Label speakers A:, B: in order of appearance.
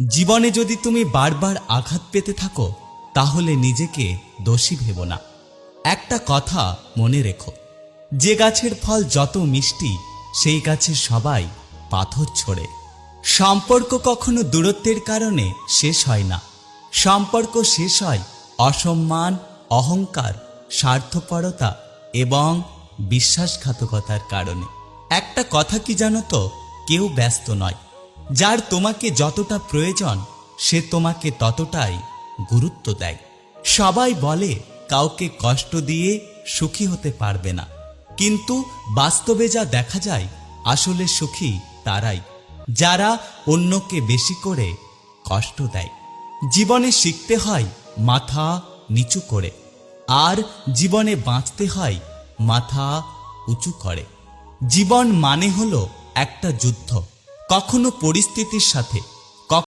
A: জীবনে যদি তুমি বারবার আঘাত পেতে থাকো তাহলে নিজেকে দোষী ভেবো না। একটা কথা মনে রেখো, যে গাছের ফল যত মিষ্টি সেই গাছের সবাই পাথর ছোড়ে। সম্পর্ক কখনো দূরত্বের কারণে শেষ হয় না। সম্পর্ক শেষ হয় অসম্মান, অহংকার, স্বার্থপরতা এবং বিশ্বাসঘাতকতার কারণে। একটা কথা কি জানো তো, কেউ ব্যস্ত নয়। যার তোমাকে যতটা প্রয়োজন সে তোমাকে ততটাই গুরুত্ব দেয়। সবাই বলে কাউকে কষ্ট দিয়ে সুখী হতে পারবে না, কিন্তু বাস্তবে যা দেখা যায় আসলে সুখী তারাই যারা অন্যকে বেশি করে কষ্ট দেয়। জীবনে শিখতে হয় মাথা নিচু করে, আর জীবনে বাঁচতে হয় মাথা উঁচু করে। জীবন মানে হলো একটা যুদ্ধ, কখনো পরিস্থিতির সাথে,